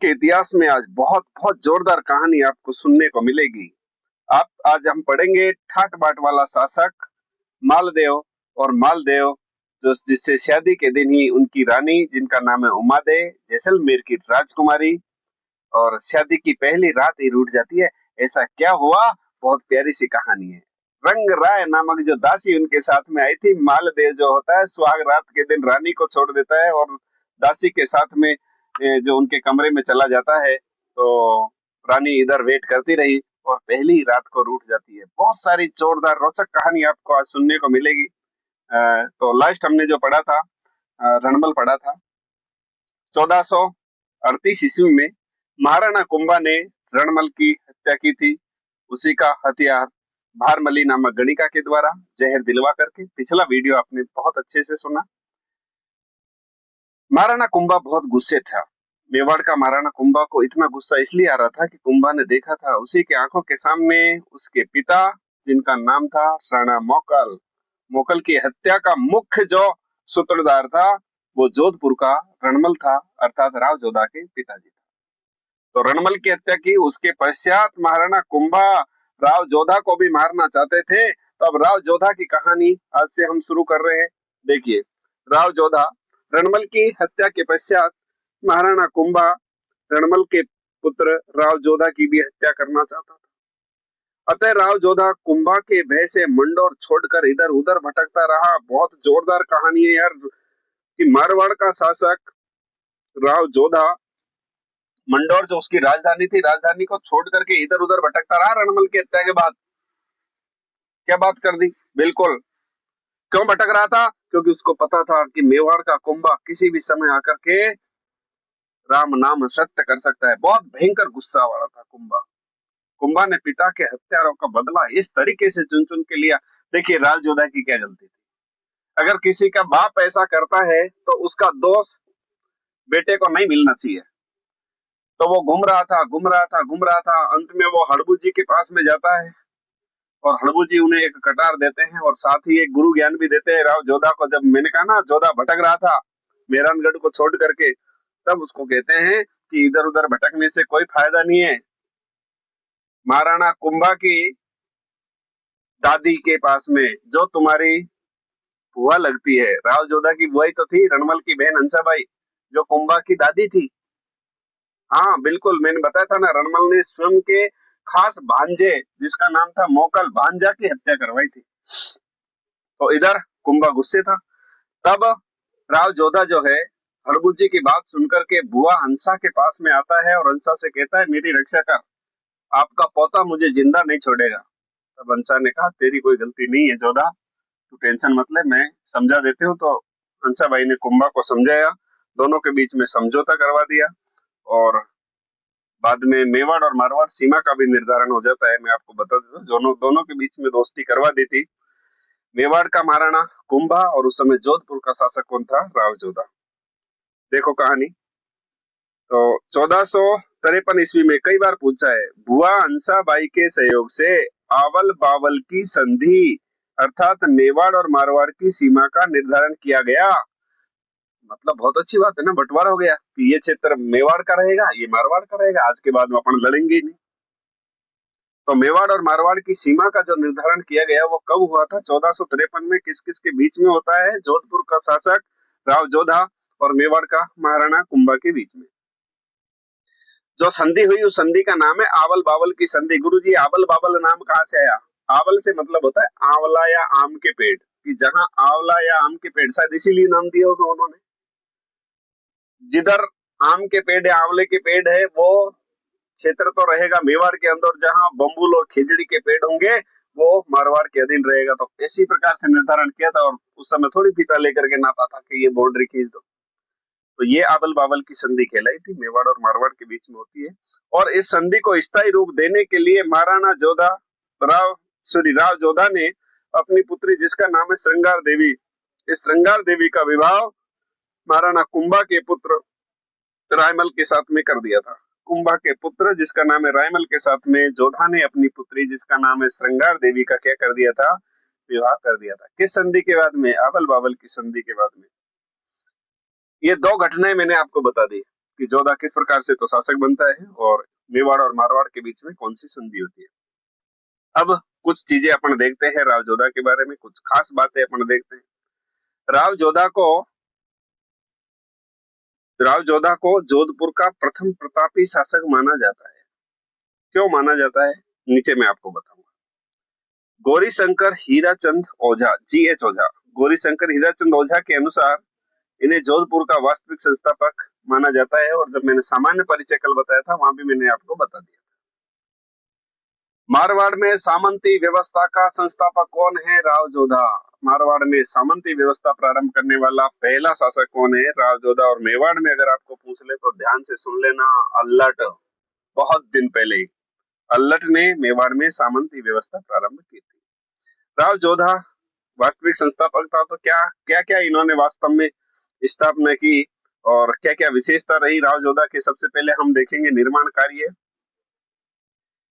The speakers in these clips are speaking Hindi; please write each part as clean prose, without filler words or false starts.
के इतिहास में आज बहुत बहुत जोरदार कहानी आपको सुनने को मिलेगी। आज हम पढ़ेंगे ठाट बाट वाला शासक मालदेव और मालदेव, जो जिससे शादी के दिन ही उनकी रानी, जिनका नाम है उमादे, जैसलमेर की राजकुमारी, और शादी की पहली रात ही रूठ जाती है। ऐसा क्या हुआ? बहुत प्यारी सी कहानी है। रंग राय नामक जो दासी उनके साथ में आई थी, मालदेव जो होता है सुहाग रात के दिन रानी को छोड़ देता है और दासी के साथ में जो उनके कमरे में चला जाता है। तो रानी इधर वेट करती रही और पहली रात को रूठ जाती है। बहुत सारी जोरदार रोचक कहानी आपको आज सुनने को मिलेगी। तो लास्ट हमने जो पढ़ा था, रणमल पढ़ा था। 1438 ईस्वी में महाराणा कुंभा ने रणमल की हत्या की थी। उसी का हथियार भारमली नामक गणिका के द्वारा जहर दिलवा करके। पिछला वीडियो आपने बहुत अच्छे से सुना। महाराणा कुंभा बहुत गुस्से था। मेवाड़ का महाराणा कुंभा को इतना गुस्सा इसलिए आ रहा था कि कुंभा ने देखा था उसी के आंखों के सामने उसके पिता, जिनका नाम था राणा मोकल, मोकल की हत्या का मुख्य जो सूत्रधार था वो जोधपुर का रणमल था, अर्थात राव जोधा के पिताजी था। तो रणमल की हत्या की। उसके पश्चात महाराणा कुंभा राव जोधा को भी मारना चाहते थे। तो अब राव जोधा की कहानी आज से हम शुरू कर रहे हैं। देखिए, राव जोधा रणमल की हत्या के पश्चात महाराणा कुंभा रणमल के पुत्र राव जोधा की भी हत्या करना चाहता था। अतः राव जोधा कुंभा के भय से मंडोर छोड़कर इधर उधर भटकता रहा। बहुत जोरदार कहानी है यार, कि मारवाड़ का शासक राव जोधा मंडोर जो उसकी राजधानी थी, राजधानी को छोड़ करके इधर उधर भटकता रहा रणमल की हत्या के बाद। क्या बात कर दी? बिल्कुल। क्यों भटक रहा था? क्योंकि उसको पता था कि मेवाड़ का कुंभा किसी भी समय आकर के राम नाम सत्य कर सकता है। बहुत भयंकर गुस्सा वाला था कुंभा। कुंभा ने पिता के हत्यारों का बदला इस तरीके से चुन चुन के लिया। देखिए, राव जोधा की क्या गलती थी? अगर किसी का बाप ऐसा करता है तो उसका दोष बेटे को नहीं मिलना चाहिए। तो वो घूम रहा था। अंत में वो हड़बू जी के पास में जाता है और हड़बू जी उन्हें एक कटार देते हैं और साथ ही एक गुरु ज्ञान भी देते हैं राव जोधा को। जब मैंने कहा ना जोधा भटक रहा था मेहरानगढ़ को छोड़ करके, तब उसको कहते हैं कि इधर उधर भटकने से कोई फायदा नहीं है। महाराणा कुंभा की दादी के पास में, जो तुम्हारी बुआ लगती है, राव जोधा की बुआ तो थी रणमल की बहन हंसाबाई, जो कुंभा की दादी थी। हाँ बिल्कुल, मैंने बताया था ना, रणमल ने स्वयं के खास भांजे, जिसका नाम था मोकल, भांजा की हत्या करवाई थी। तो इधर कुंभा गुस्से था। तब राव जोधा जो है हड़बू जी की बात सुनकर के बुआ हंसा के पास में आता है और हंसा से कहता है मेरी रक्षा कर, आपका पोता मुझे जिंदा नहीं छोड़ेगा। तब हंसा ने कहा तेरी कोई गलती नहीं है जोधा, तू टेंशन मत ले, मैं समझा देती हूँ। तो हंसा भाई ने कुंभा को समझाया, दोनों के बीच में समझौता करवा दिया और बाद में मेवाड़ और मारवाड़ सीमा का भी निर्धारण हो जाता है। मैं आपको बता देता हूँ, दोनों के बीच में दोस्ती करवा दी थी मेवाड़ का महाराणा कुंभा, और उस समय जोधपुर का शासक कौन था? राव जोधा। देखो कहानी। तो 1453 ईस्वी में कई बार पूछा है, बुआ हंसाबाई के सहयोग से आवल बावल की संधि अर्थात मेवाड़ और मारवाड़ की सीमा का निर्धारण किया गया। मतलब बहुत अच्छी बात है ना, बंटवारा हो गया कि ये क्षेत्र मेवाड़ का रहेगा, ये मारवाड़ का रहेगा। आज के बाद में अपन लड़ेंगे ही नहीं। तो मेवाड़ और मारवाड़ की सीमा का जो निर्धारण किया गया वो कब हुआ था? 1453 में। किस किस के बीच में होता है? जोधपुर का शासक राव जोधा और मेवाड़ का महाराणा कुंभा के बीच में जो संधि हुई, उस संधि का नाम है आवल बावल की संधि। गुरुजी, आवल बावल नाम कहाँ से आया? आवल से मतलब होता है आंवला या आम के पेड़, कि जहां आंवला या आम के पेड़, शायद इसीलिए नाम दिया होगा उन्होंने। जिधर आम के पेड़ या आंवले के पेड़ है वो क्षेत्र तो रहेगा मेवाड़ के अंदर, जहां बम्बुल और खिजड़ी के पेड़ होंगे वो मारवाड़ के अधीन रहेगा। तो इसी प्रकार से निर्धारण किया था और उस समय थोड़ी फीता लेकर के नापा था कि ये बाउंड्री खींच दो। तो ये आवल बावल की संधि कहलाई थी, मेवाड़ और मारवाड़ के बीच में होती है। और इस संधि को स्थायी रूप देने के लिए महाराणा जोधा राव जोधा ने अपनी पुत्री, जिसका नाम है श्रृंगार देवी, इस श्रृंगार देवी का विवाह महाराणा कुंभा के पुत्र रायमल के साथ में कर दिया था। कुंभा के पुत्र जिसका नाम है रायमल के साथ में जोधा ने अपनी पुत्री, जिसका नाम है श्रृंगार देवी, का क्या कर दिया था? विवाह कर दिया था। किस संधि के बाद में? आवल बावल की संधि के बाद में। ये दो घटनाएं मैंने आपको बता दी। कि जोधा किस प्रकार से तो शासक बनता है और मेवाड़ और मारवाड़ के बीच में कौन सी संधि होती है। अब कुछ चीजें अपन देखते हैं राव जोधा के बारे में, कुछ खास बातें अपन देखते हैं। राव जोधा को जोधपुर का प्रथम प्रतापी शासक माना जाता है। क्यों माना जाता है, नीचे मैं आपको बताऊंगा। गौरी शंकर हीराचंद ओझा, GH ओझा, गौरी शंकर हीराचंद ओझा के अनुसार इन्हें जोधपुर का वास्तविक संस्थापक माना जाता है। और जब मैंने सामान्य परिचय कल बताया था वहां भी मैंने आपको बता दिया। मारवाड़ में सामंती व्यवस्था का संस्थापक कौन है, राव जोधा। मारवाड़ में सामंती व्यवस्था प्रारंभ करने वाला पहला शासक कौन है, राव जोधा। और मेवाड़ में अगर आपको पूछ ले तो ध्यान से सुन लेना, अल्लट, बहुत दिन पहले ही अल्लट ने मेवाड़ में सामंती व्यवस्था प्रारंभ की थी। राव जोधा वास्तविक संस्थापक था, तो क्या क्या क्या इन्होंने वास्तव में स्थापना की और क्या क्या विशेषता रही राव जोधा की। सबसे पहले हम देखेंगे निर्माण कार्य।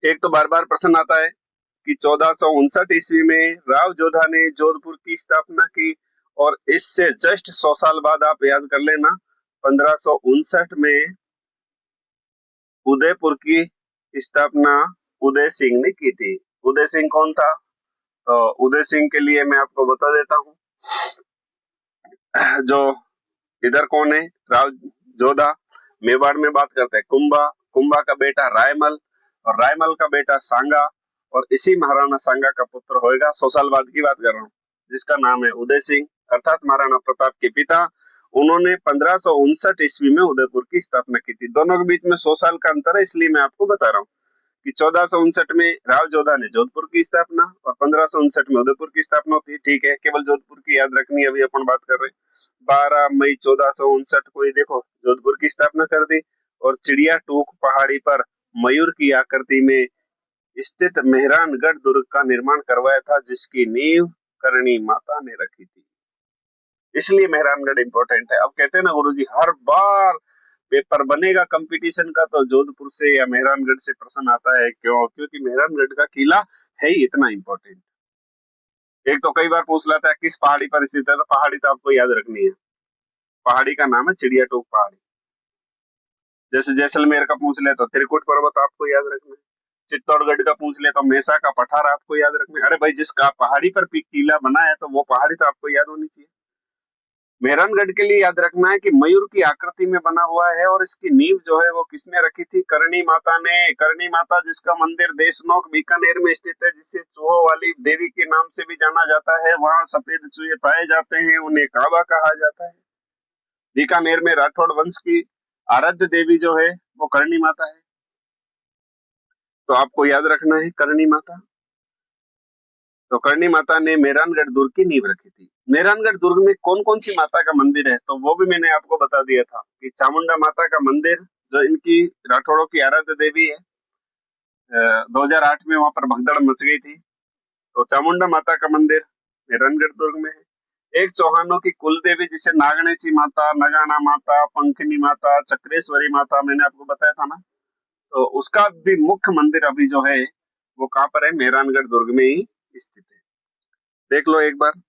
एक तो बार बार प्रश्न आता है कि 1459 ईस्वी में राव जोधा ने जोधपुर की स्थापना की और इससे जस्ट 100 साल बाद आप याद कर लेना 1559 में उदयपुर की स्थापना उदय सिंह ने की थी। उदय सिंह कौन था, तो उदय सिंह के लिए मैं आपको बता देता हूँ। जो इधर कौन है, राव जोधा। मेवाड़ में बात करते हैं कुंभा, कुंभा का बेटा रायमल और रायमल का बेटा सांगा और इसी महाराणा सांगा का पुत्र होएगा, 100 साल बाद की बात कर रहा हूँ, जिसका नाम है उदय सिंह, अर्थात महाराणा प्रताप के पिता। उन्होंने 1559 ईस्वी में उदयपुर की स्थापना की थी। दोनों के बीच में 100 साल का अंतर है, इसलिए मैं आपको बता रहा हूँ कि 1459 में राव जोधा ने जोधपुर की स्थापना और 1559 में उदयपुर की स्थापना होती है। ठीक है, केवल जोधपुर की याद रखनी है, अभी अपन बात कर रहे हैं। 12 मई 1459 को ये देखो जोधपुर की स्थापना कर दी और चिड़िया टूक पहाड़ी पर मयूर की आकृति में स्थित मेहरानगढ़ दुर्ग का निर्माण करवाया था, जिसकी नींव करणी माता ने रखी थी। इसलिए मेहरानगढ़ इंपॉर्टेंट है। अब कहते हैं ना गुरुजी, हर बार पेपर बनेगा कंपटीशन का तो जोधपुर से या मेहरानगढ़ से प्रश्न आता है। क्यों? क्योंकि मेहरानगढ़ का किला है ही इतना इंपॉर्टेंट। एक तो कई बार पूछ लाता है किस पहाड़ी पर स्थित है, तो पहाड़ी तो आपको याद रखनी है। पहाड़ी का नाम है चिड़िया टोक पहाड़ी। जैसे जैसलमेर का पूछ ले तो त्रिकुट पर्वत आपको याद रखना है। चित्तौड़गढ़ का पूछ ले तो मेसा का पठार आपको याद रखना है। अरे भाई, जिसका पहाड़ी पर किला बना है तो वो पहाड़ी तो आपको याद होनी चाहिए। मेहरानगढ़ के लिए याद रखना है कि मयूर की आकृति में बना हुआ है और इसकी नींव जो है वो किसने रखी थी, करणी माता ने। करणी माता जिसका मंदिर देशनोक बीकानेर में स्थित है, जिसे चूहों वाली देवी के नाम से भी जाना जाता है। वहां सफेद चूहे पाए जाते हैं, उन्हें काबा कहा जाता है। बीकानेर में राठौड़ वंश की आराध्य देवी जो है वो करणी माता है, तो आपको याद रखना है करणी माता। तो करणी माता ने मेहरानगढ़ दुर्ग की नींव रखी थी। मेहरानगढ़ दुर्ग में कौन कौन सी माता का मंदिर है, तो वो भी मैंने आपको बता दिया था कि चामुंडा माता का मंदिर, जो इनकी राठौड़ों की आराध्य देवी है। 2008 में वहां पर भगदड़ मच गई थी, तो चामुंडा माता का मंदिर मेहरानगढ़ दुर्ग में है। एक चौहानों की कुल देवी जिसे नागणेची माता, नगाना माता, पंखनी माता, चक्रेश्वरी माता मैंने आपको बताया था ना, तो उसका भी मुख्य मंदिर अभी जो है वो कहाँ पर है, मेहरानगढ़ दुर्ग में ही स्थित है। देख लो एक बार।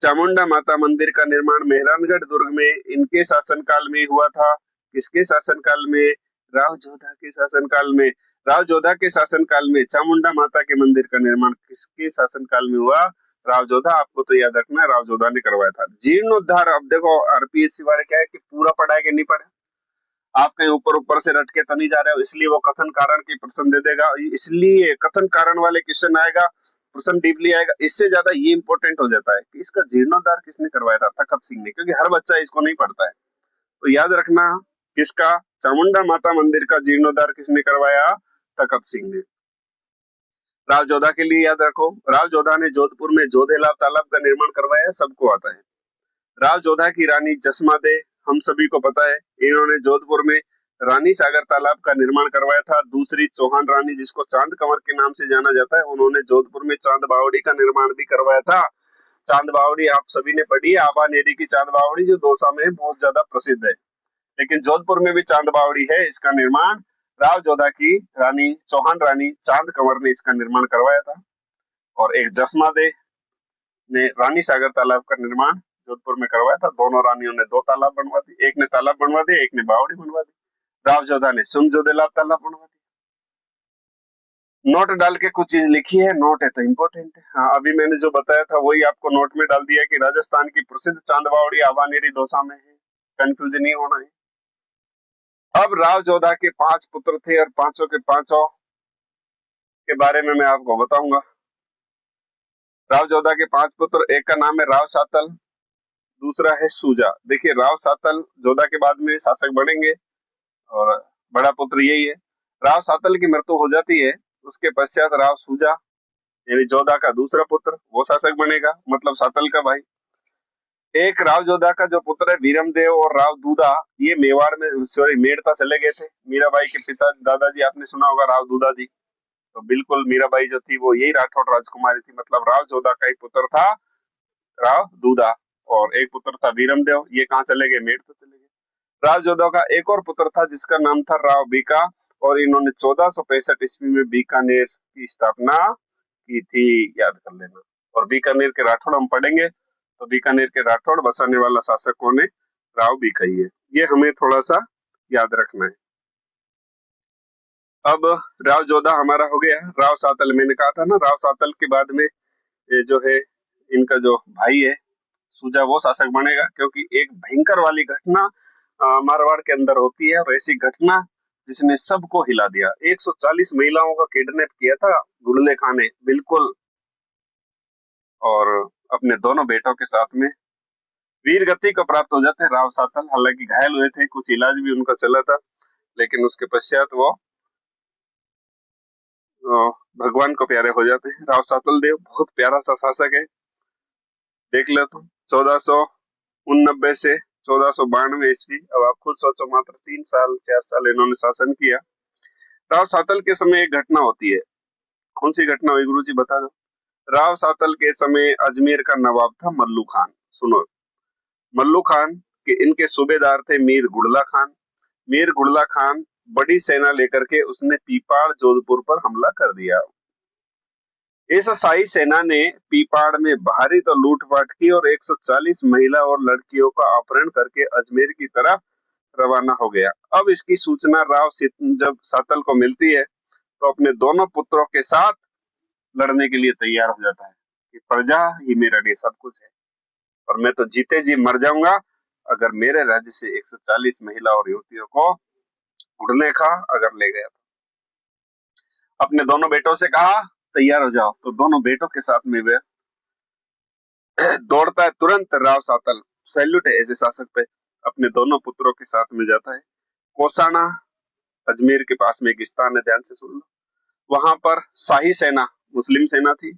चामुंडा माता मंदिर का निर्माण मेहरानगढ़ दुर्ग में इनके शासनकाल में हुआ था। किसके शासनकाल में, राव जोधा के शासनकाल में। राव जोधा के शासनकाल में चामुंडा माता के मंदिर का निर्माण किसके शासनकाल में हुआ, राव जोधा। आपको तो याद रखना है राव जोधा ने करवाया था। जीर्णोद्धार, अब देखो आरपीएससी वाले क्या है कि पूरा पढ़ा है कि नहीं पढ़ा, आप कहीं ऊपर ऊपर से रट के तो नहीं जा रहे हो, इसलिए वो कथन कारण की प्रश्न दे देगा। इसलिए कथन कारण वाले क्वेश्चन आएगा, प्रश्न डीपली आएगा। इससे ज्यादा ये इंपॉर्टेंट हो जाता है कि इसका जीर्णोद्धार किसने करवाया था, तखत सिंह ने, क्योंकि हर बच्चा इसको नहीं पढ़ता है। तो याद रखना किसका, चामुंडा माता मंदिर का जीर्णोद्धार किसने करवाया, तखत सिंह ने। राव जोधा के लिए याद रखो, राव जोधा ने जोधपुर में जोधेलाभ तालाब का निर्माण करवाया, सबको आता है। राव जोधा की रानी जसमा दे, हम सभी को पता है, इन्होंने जोधपुर में रानी सागर तालाब का निर्माण करवाया था। दूसरी चौहान रानी, जिसको चांद कंवर के नाम से जाना जाता है, उन्होंने जोधपुर में चांद बावड़ी का निर्माण भी करवाया था। चांद बावड़ी आप सभी ने पढ़ी है, आबा नेरी की चांद बावड़ी जो दौसा में बहुत ज्यादा प्रसिद्ध है, लेकिन जोधपुर में भी चांद बावड़ी है। इसका निर्माण राव जोधा की रानी, चौहान रानी चांद कंवर ने इसका निर्माण करवाया था। और एक जसमा दे ने रानी सागर तालाब का निर्माण जोधपुर में करवाया था। दोनों रानियों ने 2 तालाब बनवा दी, एक ने तालाब बनवा दिया, एक ने बावड़ी बनवा दी। राव जोधा ने सुन जोधेला तालाब बनवा दिया। नोट डाल के कुछ चीज लिखी है, नोट है तो इम्पोर्टेंट है। हाँ, अभी मैंने जो बताया था वही आपको नोट में डाल दिया कि राजस्थान की प्रसिद्ध चांद बावड़ी आवानेरी दौसा में है। कंफ्यूजन नहीं होना है। अब राव जोधा के 5 पुत्र थे और पांचों के पांचों के बारे में मैं आपको बताऊंगा। राव जोधा के 5 पुत्र, एक का नाम है राव सातल, दूसरा है सूजा। देखिए, राव सातल जोधा के बाद में शासक बनेंगे और बड़ा पुत्र यही है। राव सातल की मृत्यु हो जाती है, उसके पश्चात राव सूजा यानी जोधा का दूसरा पुत्र वो शासक बनेगा, मतलब सातल का भाई। एक राव जोधा का जो पुत्र है वीरमदेव और राव दूधा, ये मेवाड़ में सॉरी मेड़ता चले गए थे। मीराबाई के पिता दादाजी आपने सुना होगा राव दूधा जी। तो बिल्कुल मीराबाई जो थी वो यही राठौड़ राजकुमारी थी, मतलब राव जोधा का एक पुत्र था राव दूधा और एक पुत्र था वीरमदेव। ये कहाँ चले गए? मेड़ तो चले गए। राव जोधा का एक और पुत्र था जिसका नाम था राव बीका और इन्होंने 1465 ईस्वी में बीकानेर की स्थापना की थी, याद कर लेना। और बीकानेर के राठौड़ हम पढ़ेंगे तो बीकानेर के राठौड़ बसाने वाला शासक कौन है? राव बीका ही है। ये हमें थोड़ा सा याद रखना है। अब राव जोधा हमारा हो गया। राव सातल मैंने कहा था ना, राव सातल के बाद में ये जो है इनका जो भाई है सूजा वो शासक बनेगा, क्योंकि एक भयंकर वाली घटना मारवाड़ के अंदर होती है और ऐसी घटना जिसने सबको हिला दिया। 140 महिलाओं का किडनैप किया था गुड़ले खान ने, बिल्कुल, और अपने दोनों बेटों के साथ में वीर गति को प्राप्त हो जाते हैं राव सातल। हालांकि घायल हुए थे, कुछ इलाज भी उनका चला था, लेकिन उसके पश्चात वो भगवान को प्यारे हो जाते हैं। राव सातल देव बहुत प्यारा सा शासक है, देख लो तुम। 1489 से 1492 ईस्वी। अब आप खुद सोचो, मात्र 3 साल 4 साल इन्होंने शासन किया। राव सातल के समय एक घटना होती है। कौन सी घटना हुई गुरु जी, बता दो। राव सातल के समय अजमेर का नवाब था मल्लू खान। सुनो, मल्लू खान के इनके सूबेदार थे मीर गुड़ला खान। मीर गुड़ला खान बड़ी सेना लेकर के उसने पीपाड़ जोधपुर पर हमला कर दिया। इस शाही सेना ने पीपाड़ में भारी तो लूटपाट की और 140 महिला और लड़कियों का अपहरण करके अजमेर की तरफ रवाना हो गया। अब इसकी सूचना राव जब सातल को मिलती है तो अपने दोनों पुत्रों के साथ लड़ने के लिए तैयार हो जाता है कि प्रजा ही मेरा लिए सब कुछ है और मैं तो जीते जी मर जाऊंगा अगर मेरे राज्य से 140 महिला और युवतियों को उड़ने का अगर ले गया। अपने दोनों बेटों से कहा तैयार हो जाओ, तो दोनों बेटों के साथ में वे दौड़ता है तुरंत। राव सातल सैल्यूट है ऐसे शासक पे, अपने दोनों पुत्रों के साथ में जाता है। कोसाना अजमेर के पास में एक स्थान है, ध्यान से सुन लो। वहां पर शाही सेना मुस्लिम सेना थी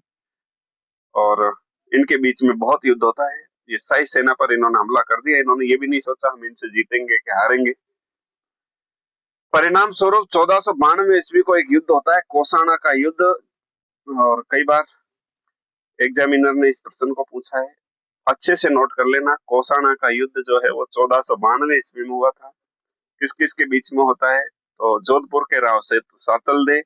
और इनके बीच में बहुत युद्ध होता है। ये शाही सेना पर इन्होंने हमला कर दिया। इन्होंने ये भी नहीं सोचा हम इनसे जीतेंगे कि हारेंगे। परिणाम स्वरूप 1492 ईस्वी को एक युद्ध होता है, कोसाना का युद्ध। और कई बार एग्जामिनर ने इस प्रश्न को पूछा है, अच्छे से नोट कर लेना। कोसाना का युद्ध जो है वो 1492 ईस्वी में हुआ था। किस किस के बीच में होता है? तो जोधपुर के राव से सातल दे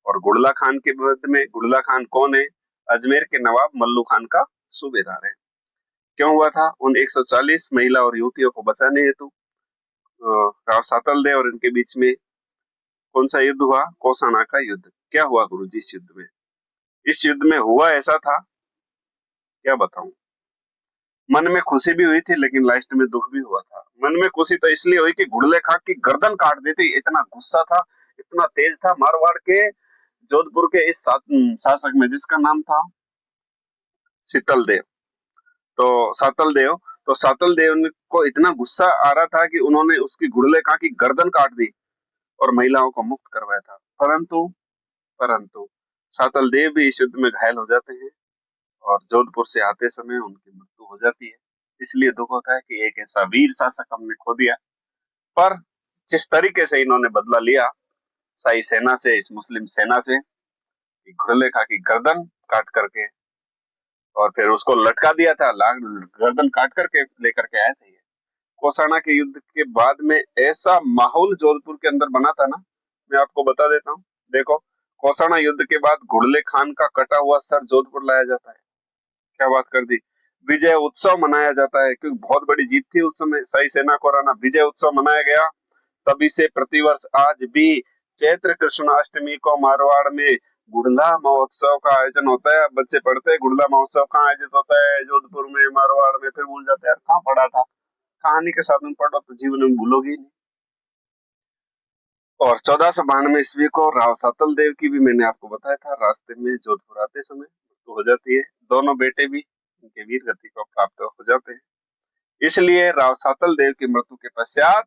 और गुड़ला खान के विरुद्ध में। गुड़ला खान कौन है? अजमेर के नवाब मल्लू खान का सूबेदार है। क्यों हुआ था? उन 140 महिला और युवतियों को बचाने हेतु राव सातल दे और इनके बीच में कौन सा युद्ध हुआ? कोसाना का युद्ध। क्या हुआ गुरु जी इस युद्ध में? इस युद्ध में हुआ ऐसा था, क्या बताऊं। मन में खुशी भी हुई थी लेकिन लास्ट में दुख भी हुआ था। मन में खुशी तो इसलिए हुई कि गुड़ले खान की गर्दन काट दी थी, इतना गुस्सा था, इतना तेज था मारवाड़ के जोधपुर के इस शासक में जिसका नाम था शीतल देव। तो सातल देव को इतना गुस्सा आ रहा था कि उन्होंने उसकी गुड़ले खां की गर्दन काट दी और महिलाओं को मुक्त करवाया था। परंतु सातल देव भी इस युद्ध में घायल हो जाते हैं और जोधपुर से आते समय उनकी मृत्यु हो जाती है। इसलिए दुख होता है कि एक ऐसा वीर शासक हमने खो दिया। पर जिस तरीके से इन्होंने बदला लिया शाही सेना से, इस मुस्लिम सेना से, घुड़ले खां की गर्दन काट करके और फिर उसको लटका दिया था, गर्दन काट करके लेकर के आए थे। कोसाना के युद्ध के बाद में ऐसा माहौल जोधपुर के अंदर बना था ना, मैं आपको बता देता हूँ। देखो, कोसाना युद्ध के बाद घुड़ले खान का कटा हुआ सर जोधपुर लाया जाता है। क्या बात कर दी। विजय उत्सव मनाया जाता है, क्योंकि बहुत बड़ी जीत थी उस समय शाही सेना को हराना। विजय उत्सव मनाया गया। तभी से प्रतिवर्ष आज भी चैत्र कृष्ण अष्टमी को मारवाड़ में गुड़ला महोत्सव का आयोजन होता है। बच्चे पढ़ते हैं गुड़ला महोत्सव कहाँ आयोजित होता है, जोधपुर में, मारवाड़ में, फिर भूल जाते हैं यार कहाँ पढ़ा था। कहानी के साथ में पढ़ो तो जीवन में भूलोगी नहीं। और 1492 को राव सातल देव की भी मैंने आपको बताया था, रास्ते में जोधपुर आते समय मृत्यु हो जाती है। दोनों बेटे भी उनके वीर गति को प्राप्त हो जाते हैं। इसलिए राव सातल देव की मृत्यु के पश्चात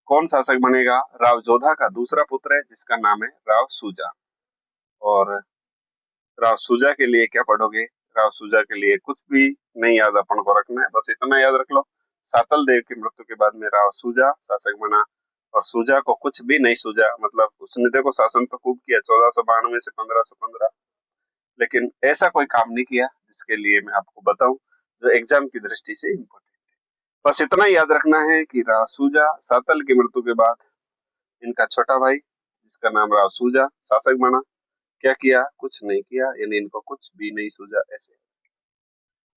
कौन शासक बनेगा? राव जोधा का दूसरा पुत्र है जिसका नाम है राव सूजा। और राव सूजा के लिए क्या पढ़ोगे? राव सूजा के लिए कुछ भी नहीं याद अपन को रखना है, बस इतना याद रख लो, सातल देव की मृत्यु के बाद में राव सूजा शासक बना। और सूजा को कुछ भी नहीं सूझा, मतलब उसने देखो शासन तो खूब किया 1492 से 1515, लेकिन ऐसा कोई काम नहीं किया जिसके लिए मैं आपको बताऊं जो एग्जाम की दृष्टि से इम्पोर्टेंट है। बस इतना याद रखना है कि राव सूजा सातल की मृत्यु के बाद इनका छोटा भाई जिसका नाम राव सूजा शासक बना। क्या किया? कुछ नहीं किया, यानी इनको कुछ भी नहीं सूझा ऐसे।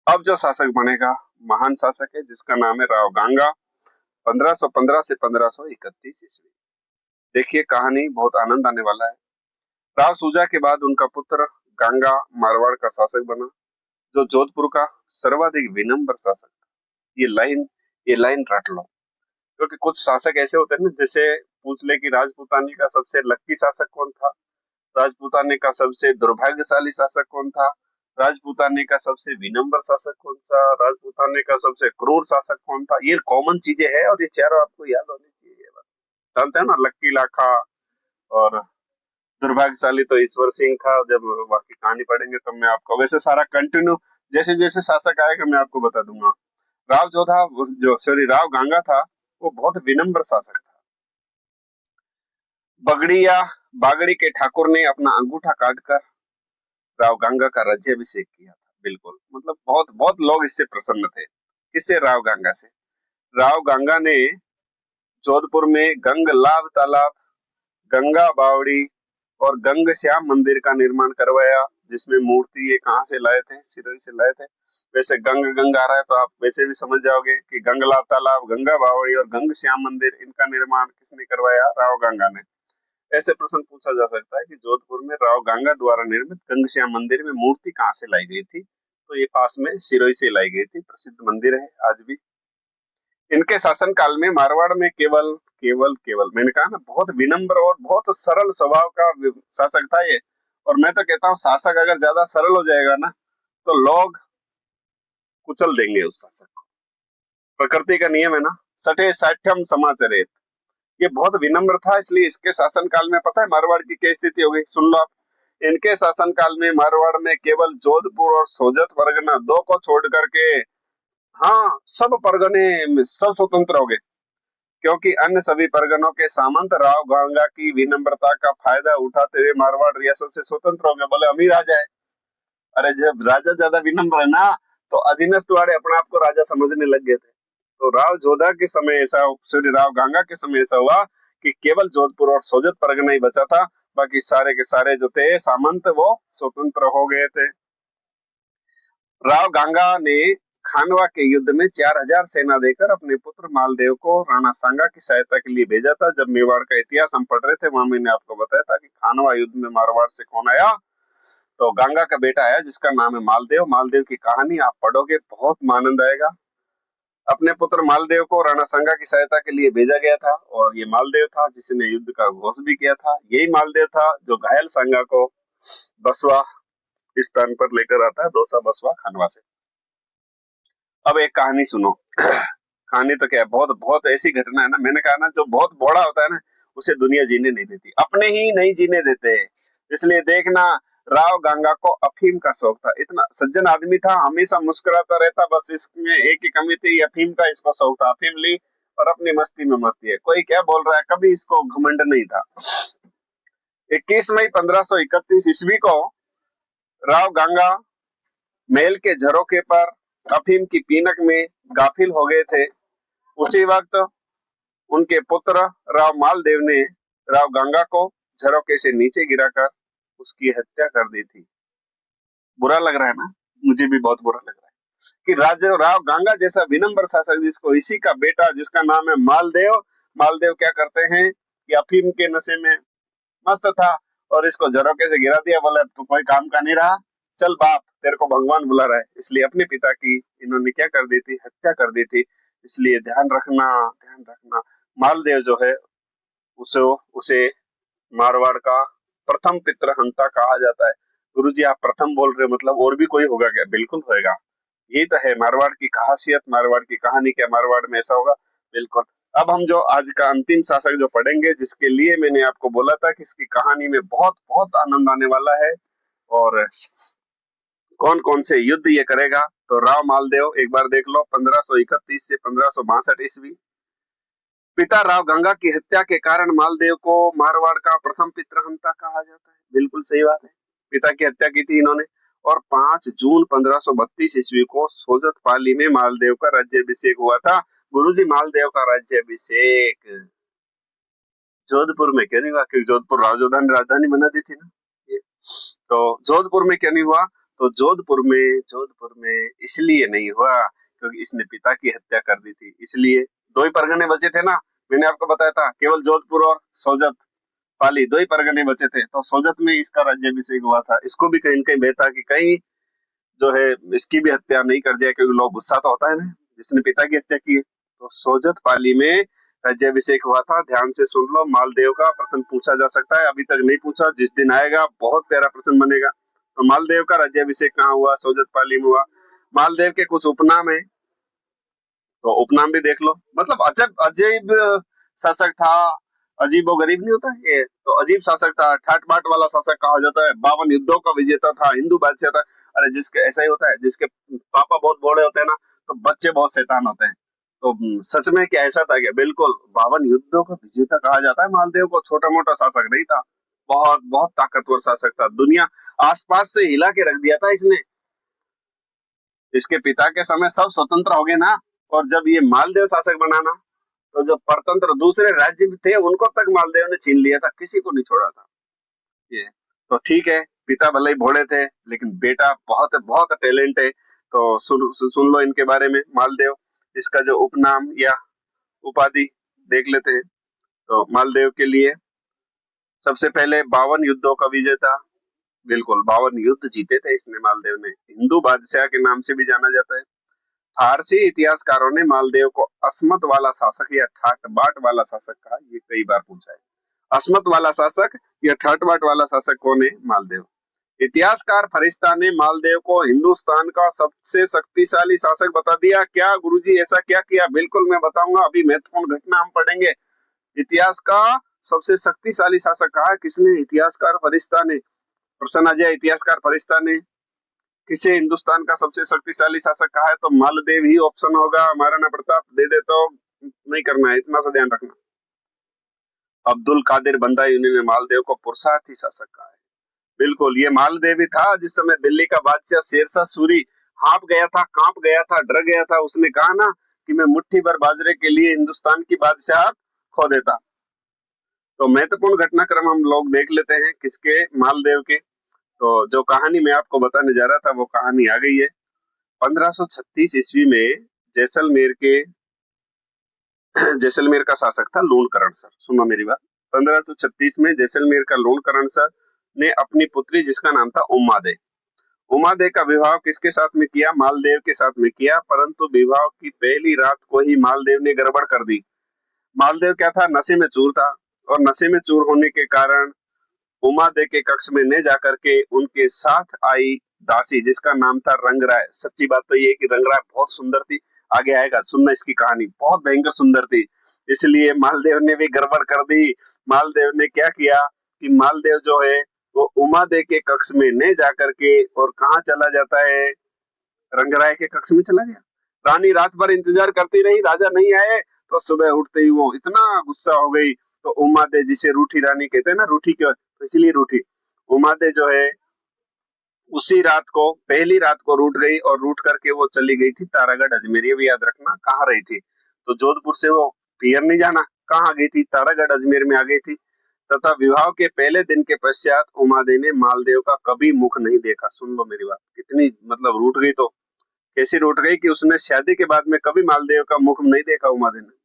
अब जो शासक बनेगा महान शासक है जिसका नाम है राव गांगा, 1515 से 1531 ईस्वी। देखिए कहानी बहुत आनंद आने वाला है। राव सूजा के बाद उनका पुत्र गांगा मारवाड़ का शासक बना, जो जोधपुर का सर्वाधिक विनम्र शासक था। ये लाइन रट लो, क्योंकि कुछ शासक ऐसे होते हैं ना, जैसे पूछ ले कि राजपूतानी का सबसे लक्की शासक कौन था, राजपूताने का सबसे दुर्भाग्यशाली शासक कौन था, राजपूताने का सबसे विनम्र शासक कौन सा, राजपूताने का सबसे क्रूर शासक कौन था। ये कॉमन चीजें हैं और ये चारों आपको याद होनी चाहिए। ये बात जानते हैं ना, लक्की लाखा और दुर्भाग्यशाली तो ईश्वर सिंह था। जब बाकी कहानी पढ़ेंगे तब मैं आपको वैसे सारा कंटिन्यू जैसे जैसे शासक आएगा मैं आपको बता दूंगा। राव जोधा जो सॉरी राव गांगा था वो बहुत विनम्र शासक था। बगड़ी या बागड़ी के ठाकुर ने अपना अंगूठा काटकर राव गांगा का राज्याभिषेक किया था। बिल्कुल, मतलब बहुत बहुत लोग इससे प्रसन्न थे। किससे? राव गांगा से। राव गांगा ने जोधपुर में गंग लाभ तालाब, गंगा बावड़ी और गंग श्याम मंदिर का निर्माण करवाया, जिसमें मूर्ति ये कहाँ से लाए थे? सिरोही से लाए थे। वैसे गंग गंग आ रहा है तो आप वैसे भी समझ जाओगे कि गंग लाभ तालाब, गंगा बावड़ी और गंग श्याम मंदिर, इनका निर्माण किसने करवाया? राव गांगा ने। ऐसे प्रश्न पूछा जा सकता है कि जोधपुर में राव गांगा द्वारा निर्मित गंगश्याम मंदिर में मूर्ति कहाँ से लाई गई थी? तो ये पास में सिरोही से लाई गई थी। प्रसिद्ध मंदिर है आज भी। इनके शासन काल में मारवाड़ में केवल केवल केवल मैंने कहा ना, बहुत विनम्र और बहुत सरल स्वभाव का शासक था ये। और मैं तो कहता हूँ शासक अगर ज्यादा सरल हो जाएगा ना तो लोग कुचल देंगे उस शासक को। प्रकृति का नियम है ना, सठे साठ्यम समाचरेत। ये बहुत विनम्र था, इसलिए इसके शासन काल में पता है मारवाड़ की क्या स्थिति हो गई? सुन लो आप। इनके शासन काल में मारवाड़ में केवल जोधपुर और सोजत परगना दो को छोड़ करके, हाँ, सब परगने सब स्वतंत्र हो गए, क्योंकि अन्य सभी परगनों के सामंत राव गांगा की विनम्रता का फायदा उठाते हुए मारवाड़ रियासत से स्वतंत्र हो गए। बोले अमीर राजा है। अरे जब राजा ज्यादा विनम्र है ना तो अधीनस्थ वाले अपने आप को राजा समझने लग गए थे। तो राव जोधा के समय ऐसा, सॉरी राव गांगा के समय ऐसा हुआ कि केवल जोधपुर और सोजत परगना ही बचा था, बाकी सारे के सारे जो थे सामंत वो स्वतंत्र हो गए थे। राव गांगा ने खानवा के युद्ध में 4000 सेना देकर अपने पुत्र मालदेव को राणा सांगा की सहायता के लिए भेजा था। जब मेवाड़ का इतिहास हम पढ़ रहे थे वहां मैंने आपको बताया था कि खानवा युद्ध में मारवाड़ से कौन आया? तो गांगा का बेटा आया जिसका नाम है मालदेव। मालदेव की कहानी आप पढ़ोगे बहुत आनंद आएगा। अपने पुत्र मालदेव को राणा सांगा की सहायता के लिए भेजा गया था और ये मालदेव था जिसने युद्ध का घोष भी किया था। यही मालदेव था जो घायल सांगा को बसवा इस स्थान पर लेकर आता है, दौसा बसवा खानवा से। अब एक कहानी सुनो। कहानी तो क्या है, बहुत बहुत ऐसी घटना है ना, मैंने कहा ना जो बहुत बड़ा होता है ना उसे दुनिया जीने नहीं देती, अपने ही नहीं जीने देते। इसलिए देखना, राव गांगा को अफीम का शौक था। इतना सज्जन आदमी था, हमेशा मुस्कुराता रहता, बस इसमें एक ही कमी थी, अफीम का इसको शौक था। अफीम ली और अपनी मस्ती में मस्ती है। कोई क्या बोल रहा है, कभी इसको घमंड नहीं था। 21 मई 1531 ईस्वी को राव गांगा मेल के झरोखे पर अफीम की पीनक में गाफिल हो गए थे। उसी वक्त उनके पुत्र राव मालदेव ने राव गांगा को झरोखे से नीचे गिराकर उसकी हत्या कर दी थी। बुरा लग रहा है ना? मुझे भी बहुत बुरा लग रहा है। कि राजा राव गंगा जैसा विनम्र शासक, जिसको इसी का बेटा जिसका नाम है मालदेव, मालदेव क्या करते हैं कि अफीम के नशे में मस्त था और इसको झरोके से गिरा दिया, बोला तू कोई काम का नहीं रहा, चल बाप तेरे को भगवान बुला रहा है। इसलिए अपने पिता की इन्होंने क्या कर दी थी, हत्या कर दी थी। इसलिए ध्यान रखना, मालदेव जो है उसे उसे मारवाड़ का प्रथम पितृहंता कहा जाता है। गुरुजी आप प्रथम बोल रहे हो, मतलब और भी कोई होगा क्या? बिल्कुल होगा। यही तो है मारवाड़ की खासियत, मारवाड़ की कहानी, क्या मारवाड़ में ऐसा होगा? बिल्कुल। अब हम जो आज का अंतिम शासक जो पढ़ेंगे, जिसके लिए मैंने आपको बोला था कि इसकी कहानी में बहुत बहुत आनंद आने वाला है, और कौन कौन से युद्ध ये करेगा, तो राव मालदेव एक बार देख लो, 1531 से 1562 ईस्वी। पिता राव गंगा की हत्या के कारण मालदेव को मारवाड़ का प्रथम पितृहंता कहा जाता है। बिल्कुल सही बात है, पिता की हत्या की थी इन्होंने। और 5 जून 1532 ईस्वी को सोजत पाली में मालदेव का राज्याभिषेक हुआ था। गुरुजी मालदेव का राज्याभिषेक जोधपुर में क्यों नहीं हुआ? क्योंकि जोधपुर राजधानी बना दी थी ना ये। तो जोधपुर में क्यों नहीं हुआ? तो जोधपुर में इसलिए नहीं हुआ क्योंकि इसने पिता की हत्या कर दी थी, इसलिए। 2 ही परगने बचे थे ना, मैंने आपको बताया था, केवल जोधपुर और सोजत पाली 2 ही परगने बचे थे। तो सोजत में इसका राज्याभिषेक हुआ था। इसको भी कहीं न कहीं बेहतर कि कहीं जो है इसकी भी हत्या नहीं कर जाए, क्योंकि लोग गुस्सा तो होता है ना जिसने पिता की हत्या की है। तो सोजत पाली में राज्याभिषेक हुआ था। ध्यान से सुन लो, मालदेव का प्रश्न पूछा जा सकता है, अभी तक नहीं पूछा, जिस दिन आएगा बहुत प्यारा प्रश्न बनेगा। तो मालदेव का राज्याभिषेक कहाँ हुआ? सोजत पाली में हुआ। मालदेव के कुछ उपनाम है, तो उपनाम भी देख लो। मतलब अजब अजीब शासक था, अजीबो गरीब नहीं होता ये, तो अजीब शासक था, ठाट बाट वाला शासक कहा जाता है, 52 युद्धों का विजेता था, हिंदू बादशाह था। अरे जिसके ऐसा ही होता है, जिसके पापा बहुत बड़े होते हैं ना, तो बच्चे बहुत शैतान होते हैं। तो सच में क्या ऐसा था क्या? बिल्कुल 52 युद्धों का विजेता कहा जाता है मालदेव को, छोटा मोटा शासक नहीं था, बहुत बहुत ताकतवर शासक था। दुनिया आसपास से हिला के रख दिया था इसने। इसके पिता के समय सब स्वतंत्र हो गए ना, और जब ये मालदेव शासक बना ना, तो जो परतंत्र दूसरे राज्य भी थे उनको तक मालदेव ने छीन लिया था, किसी को नहीं छोड़ा था ये। तो ठीक है, पिता भले ही भोले थे लेकिन बेटा बहुत बहुत टैलेंट है। तो सुन लो इनके बारे में। मालदेव, इसका जो उपनाम या उपाधि देख लेते हैं। तो मालदेव के लिए सबसे पहले 52 युद्धों का विजेता, बिल्कुल 52 युद्ध जीते थे इसने मालदेव ने। हिंदू बादशाह के नाम से भी जाना जाता है। फारसी इतिहासकारों ने मालदेव को अस्मत वाला शासक या ठाट बाट वाला शासक कहा, ये कई बार पूछा है। अस्मत वाला शासक या ठाट बाट वाला शासक कौन है? मालदेव। इतिहासकार फरिश्ता ने मालदेव को हिंदुस्तान का सबसे शक्तिशाली शासक बता दिया। क्या गुरुजी ऐसा क्या किया? बिल्कुल मैं बताऊंगा, अभी महत्वपूर्ण घटना हम पढ़ेंगे। इतिहास का सबसे शक्तिशाली शासक कहा किसने? इतिहासकार फरिश्ता ने। प्रश्न आ जाए, इतिहासकार फरिश्ता ने किसे हिंदुस्तान का सबसे शक्तिशाली शासक कहा है? तो मालदेव ही ऑप्शन होगा। महाराणा प्रताप दे दे तो नहीं करना है, इतना सा ध्यान रखना। अब्दुल कादिर बंदाई ने मालदेव को पुरुषार्थी शासक कहा है। बिल्कुल, ये मालदेव ही था जिस समय दिल्ली का बादशाह शेरशाह सूरी हाँप गया था, कांप गया था, डर गया था। उसने कहा ना कि मैं मुट्ठी भर बाजरे के लिए हिंदुस्तान की बादशाह खो देता। तो महत्वपूर्ण घटनाक्रम हम लोग देख लेते हैं किसके? मालदेव के। तो जो कहानी मैं आपको बताने जा रहा था वो कहानी आ गई है। 1536 ईस्वी में जैसलमेर के जैसलमेर का शासक था लूणकरण सर। सुनो मेरी बात। 1536 में जैसलमेर का लूणकरण सर ने अपनी पुत्री जिसका नाम था उमादे, उमादे का विवाह किसके साथ में किया? मालदेव के साथ में किया। परंतु विवाह की पहली रात को ही मालदेव ने गड़बड़ कर दी। मालदेव क्या था? नशे में चूर था, और नशे में चूर होने के कारण उमादे के कक्ष में न जाकर के उनके साथ आई दासी जिसका नाम था रंगराय। सच्ची बात तो ये है कि रंगराय बहुत सुंदर थी, आगे आएगा सुनना, इसकी कहानी बहुत भयंकर सुंदर थी, इसलिए मालदेव ने भी गड़बड़ कर दी। मालदेव ने क्या किया कि मालदेव जो है वो उमादे के कक्ष में न जाकर के और कहाँ चला जाता है? रंगराय के कक्ष में चला गया। रानी रात भर इंतजार करती रही, राजा नहीं आए, तो सुबह उठते ही वो इतना गुस्सा हो गई। तो उमादे, जिसे रूठी रानी कहते हैं ना, रूठी क्यों? तो इसलिए रूठी। उमादे जो है उसी रात को, पहली रात को रूठ गई, और रूठ करके वो चली गई थी तारागढ़ अजमेर। ये भी याद रखना कहाँ रही थी। तो जोधपुर से वो पियर नहीं जाना, कहाँ गई थी? तारागढ़ अजमेर में आ गई थी। तथा विवाह के पहले दिन के पश्चात उमादे ने मालदेव का कभी मुख नहीं देखा। सुन लो मेरी बात, कितनी मतलब रूठ गई। तो कैसी रूठ गई कि उसने शादी के बाद में कभी मालदेव का मुख नहीं देखा उमादे ने।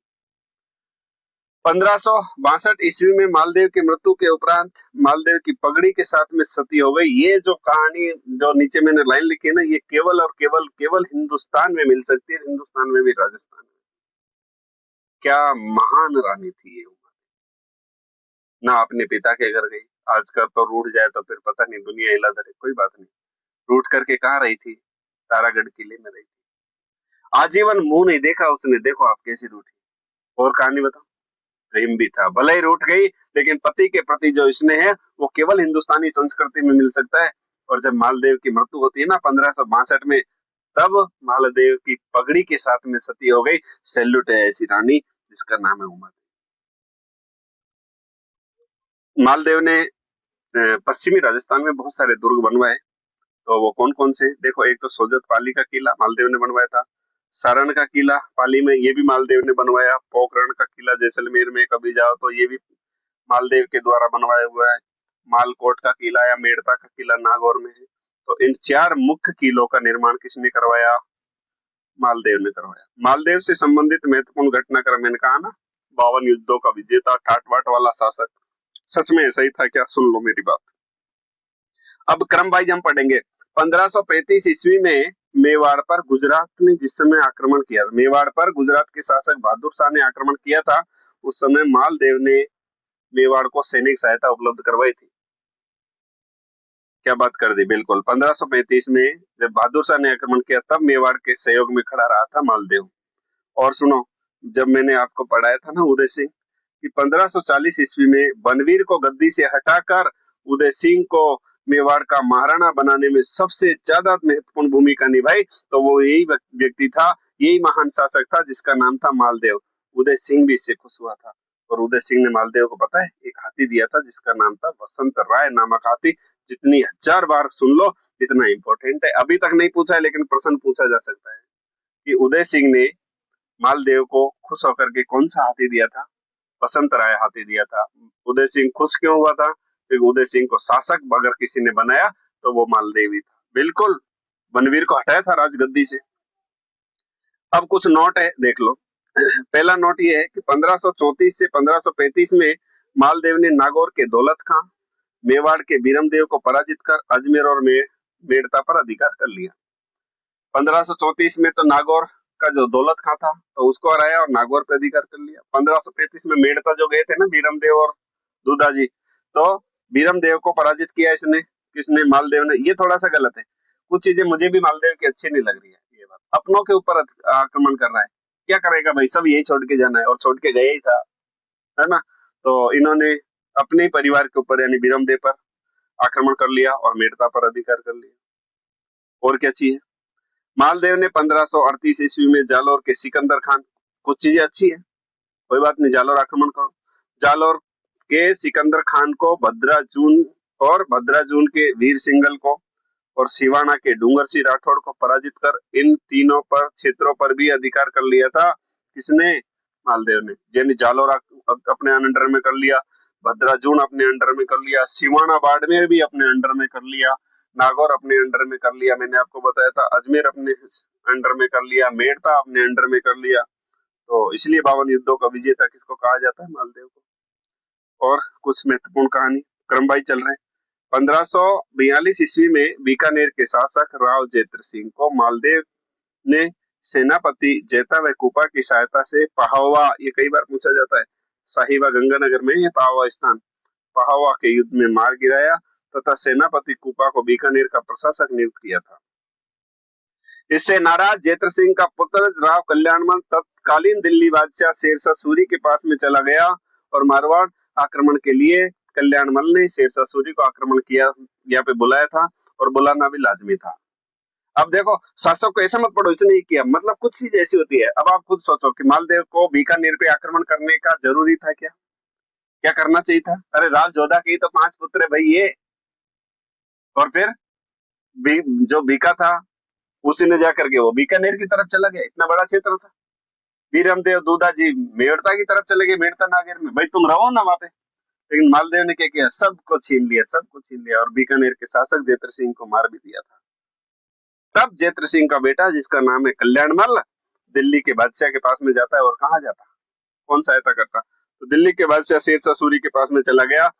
1562 ईस्वी में मालदेव की मृत्यु के उपरांत मालदेव की पगड़ी के साथ में सती हो गई। ये जो कहानी जो नीचे मैंने लाइन लिखी है ना, ये केवल और केवल केवल हिंदुस्तान में मिल सकती है, हिंदुस्तान में भी, राजस्थान में। क्या महान रानी थी ये ना, अपने पिता के घर गई। आज का तो रूठ जाए तो फिर पता नहीं दुनिया हिला धरे, कोई बात नहीं। रूठ करके कहाँ रही थी? तारागढ़ किले में रही थी। आजीवन मुंह नहीं देखा उसने, देखो आप कैसी रूठी। और कहानी बताओ। प्रेम भी था, भले ही रूठ गई, लेकिन पति के प्रति जो स्नेह है वो केवल हिंदुस्तानी संस्कृति में मिल सकता है। और जब मालदेव की मृत्यु होती है ना 1562 में, तब मालदेव की पगड़ी के साथ में सती हो गई। सैल्यूट है ऐसी रानी जिसका नाम है उमा। मालदेव ने पश्चिमी राजस्थान में बहुत सारे दुर्ग बनवाए। तो वो कौन कौन से, देखो, एक तो सोजत पाली का किला मालदेव ने बनवाया था। सारण का किला पाली में, ये भी मालदेव ने बनवाया। पोखरण का किला जैसलमेर में कभी जाओ तो ये भी मालदेव के द्वारा बनवाया हुआ है। मालकोट का किला या मेड़ता का किला नागौर में है। तो इन 4 मुख्य किलों का निर्माण किसने करवाया? मालदेव ने करवाया। मालदेव से संबंधित महत्वपूर्ण घटनाक्रम, मैंने कहा ना, 52 युद्धों का विजेता, ठाट बाट वाला शासक। सच में ऐसा ही था क्या? सुन लो मेरी बात। अब क्रम वाइज हम पढ़ेंगे। 1535 ईस्वी में मेवाड़ पर गुजरात ने जिस समय आक्रमण किया, मेवाड़ पर गुजरात के शासक बहादुर शाह ने आक्रमण किया था, उस समय मालदेव ने मेवाड़ को सैनिक सहायता उपलब्ध करवाई थी। क्या बात कर दी, बिल्कुल। 1535 में जब बहादुर शाह ने आक्रमण किया, तब मेवाड़ के सहयोग में खड़ा रहा था मालदेव। और सुनो, जब मैंने आपको पढ़ाया था ना उदय सिंह कि 1540 ईस्वी में बनवीर को गद्दी से हटाकर उदय सिंह को मेवाड़ का महाराणा बनाने में सबसे ज्यादा महत्वपूर्ण भूमिका निभाई, तो वो यही व्यक्ति था, यही महान शासक था जिसका नाम था मालदेव। उदय सिंह भी इससे खुश हुआ था। और उदय सिंह ने मालदेव को, पता है, एक हाथी दिया था जिसका नाम था वसंत राय नामक हाथी। जितनी 1000 बार सुन लो इतना इंपॉर्टेंट है। अभी तक नहीं पूछा है, लेकिन प्रश्न पूछा जा सकता है कि उदय सिंह ने मालदेव को खुश होकर के कौन सा हाथी दिया था? वसंत राय हाथी दिया था। उदय सिंह खुश क्यों हुआ था? क्योंकि उदय सिंह को शासक अगर किसी ने बनाया तो वो मालदेव ही था। बिल्कुल, बनवीर को हटाया था राजगद्दी से। अब कुछ नोट है, देख लो। पहला नोट ये है कि 1534 से 1535 में मालदेव ने नागौर के दौलत खां, मेवाड़ के बीरमदेव को पराजित कर अजमेर और मेड़ता पर अधिकार कर लिया। 1534 में तो नागौर का जो दौलत खां था तो उसको हराया और नागौर पे अधिकार कर लिया। 1535 में मेड़ता जो गए थे ना बीरमदेव और दूधाजी, तो बीरमदेव को पराजित किया इसने, किसने? मालदेव ने। ये थोड़ा सा गलत है, कुछ चीजें मुझे भी मालदेव की अच्छी नहीं लग रही है। ये बात, अपनों के ऊपर आक्रमण कर रहा है, क्या करेगा भाई, सब यही छोड़ के जाना है, और छोड़ के गया ही था, है ना। तो इन्होंने अपने परिवार के ऊपर यानी बीरमदेव पर आक्रमण कर लिया और मेड़ता पर अधिकार कर लिया। और क्या चाहिए? मालदेव ने 1538 ईस्वी में जालौर के सिकंदर खान, कुछ चीजें अच्छी है, कोई बात नहीं, जालौर आक्रमण करो। जालौर के सिकंदर खान को, भद्राजून के वीर सिंघल को और सिवाना के डूंगर सिंह राठौड़ को पराजित कर इन तीनों पर क्षेत्रों पर भी अधिकार कर लिया था। किसने? मालदेव ने। यानी जालौर अपने अंडर में कर लिया, भद्राजून अपने अंडर में कर लिया, सिवाना बाड़मेर भी अपने अंडर में कर लिया, नागौर अपने अंडर में कर लिया, मैंने आपको बताया था, अजमेर अपने अंडर में कर लिया, मेड़ता अपने अंडर में कर लिया। तो इसलिए 52 युद्धों का विजेता किसको कहा जाता है? मालदेव को। और कुछ महत्वपूर्ण कहानी, क्रम वाइज चल रहे हैं। 1542 ईस्वी में बीकानेर के शासक राव जेत्र सिंह को मालदेव ने सेनापति जैता व कुपा की सहायता से पहावा, ये कई बार पूछा जाता है, साहिबा गंगानगर में ये पहावा स्थान, पहावा के युद्ध में मार गिराया तथा सेनापति कुपा को बीकानेर का प्रशासक नियुक्त किया था। इससे नाराज जेत्र सिंह का पुत्र राव कल्याणमल तत्कालीन दिल्ली बादशाह शेरशाह सूरी के पास में चला गया और मारवाड़ आक्रमण के लिए कल्याणमल ने शेरशाह सूरी को आक्रमण किया, यहाँ पे बुलाया था, और बुलाना भी लाजमी था। अब देखो, शासक को ऐसा मत पढ़ो इसने ही किया, मतलब कुछ चीज ऐसी होती है। अब आप खुद सोचो कि मालदेव को बीकानेर पे आक्रमण करने का जरूरी था क्या? क्या करना चाहिए था? अरे राव जोधा के ही तो 5 पुत्र है भाई ये। और फिर जो बीका था उसी ने जाकर के वो बीकानेर की तरफ चला गया, इतना बड़ा क्षेत्र था। बीरमदेव दूधाजी मेड़ता की तरफ चले गए, मेड़ता नागेर में, भाई तुम रहो ना वहां पे। लेकिन मालदेव ने क्या किया? सबको छीन लिया, सबको छीन लिया, और बीकानेर के शासक जेत्र सिंह को मार भी दिया था। तब जैत्र सिंह का बेटा जिसका नाम है कल्याणमल दिल्ली के बादशाह के पास में जाता है और कहाँ जाता, कौन सहायता करता, तो दिल्ली के बादशाह शेरशाह सूरी के पास में चला गया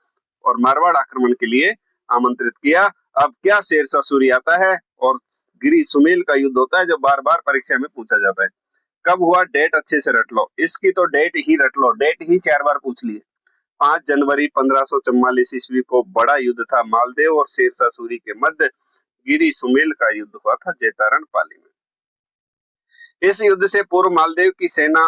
और मारवाड़ आक्रमण के लिए आमंत्रित किया। अब क्या शेरशाह सूरी आता है और गिरी सुमेल का युद्ध होता है जो बार बार परीक्षा में पूछा जाता है। कब हुआ, डेट अच्छे से रट लो, इसकी तो डेट ही रट लो, डेट ही 4 बार पूछ ली। 5 जनवरी 1544 ईस्वी को बड़ा युद्ध था मालदेव और शेरशाह सूरी के मध्य। गिरी सुमेल का युद्ध हुआ था जैतारण पाली में। इस युद्ध से पूर्व मालदेव की सेना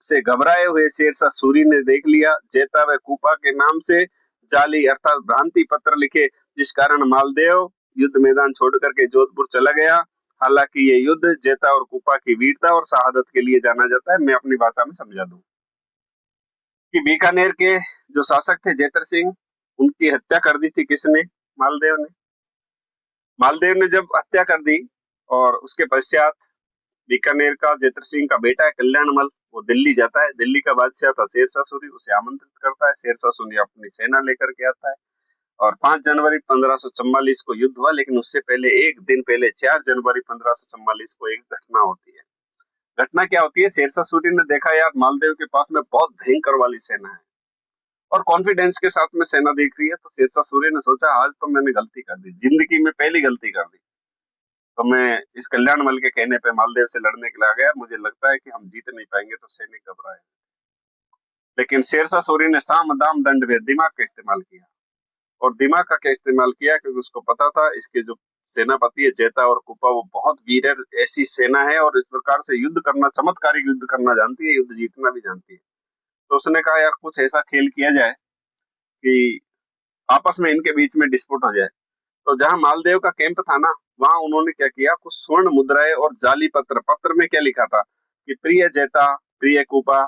से घबराए हुए शेरशाह सूरी ने देख लिया जेता व कूपा के नाम से जाली अर्थात भ्रांति पत्र लिखे, जिस कारण मालदेव युद्ध मैदान छोड़ करके जोधपुर चला गया। हालांकि ये युद्ध जेता और कूपा की वीरता और शहादत के लिए जाना जाता है। मैं अपनी भाषा में समझा दूं कि बीकानेर के जो शासक थे जैतर सिंह, उनकी हत्या कर दी थी किसने, मालदेव ने। मालदेव ने जब हत्या कर दी और उसके पश्चात बीकानेर का जैतर सिंह का बेटा है कल्याणमल, वो दिल्ली जाता है। दिल्ली का बादशाह था शेरशाह सूरी, उसे आमंत्रित करता है। शेरशाह सूरी अपनी सेना लेकर के आता है और 5 जनवरी 1544 को युद्ध हुआ। लेकिन उससे पहले एक दिन पहले 4 जनवरी 1544 को एक घटना होती है। घटना क्या होती है, शेरशाह सूरी ने देखा यार मालदेव के पास में बहुत भयंकर वाली सेना है और कॉन्फिडेंस के साथ में सेना देख रही है, तो शेरशाह सूरी ने सोचा आज तो मैंने गलती कर दी, जिंदगी में पहली गलती कर दी। तो मैं इस कल्याणमल के कहने पे मालदेव से लड़ने के लिए आ गया, मुझे लगता है कि हम जीत नहीं पाएंगे, तो सैनिक घबराए। लेकिन शेरशाह सूरी ने साम दाम दंड भेद दिमाग का इस्तेमाल किया। और दिमाग का क्या इस्तेमाल किया, क्योंकि उसको पता था इसके जो सेनापति है जेता और कुपा वो बहुत वीर है, ऐसी सेना है और इस प्रकार से युद्ध करना, चमत्कारिक युद्ध करना जानती है, युद्ध जीतना भी जानती है। तो उसने कहा यार कुछ ऐसा खेल किया जाए कि आपस में इनके बीच में डिस्प्यूट हो जाए। तो जहां मालदेव का कैंप था ना, वहां उन्होंने क्या किया, कुछ स्वर्ण मुद्राएं और जाली पत्र, पत्र में क्या लिखा था कि प्रिय जेता, प्रिय कुपा,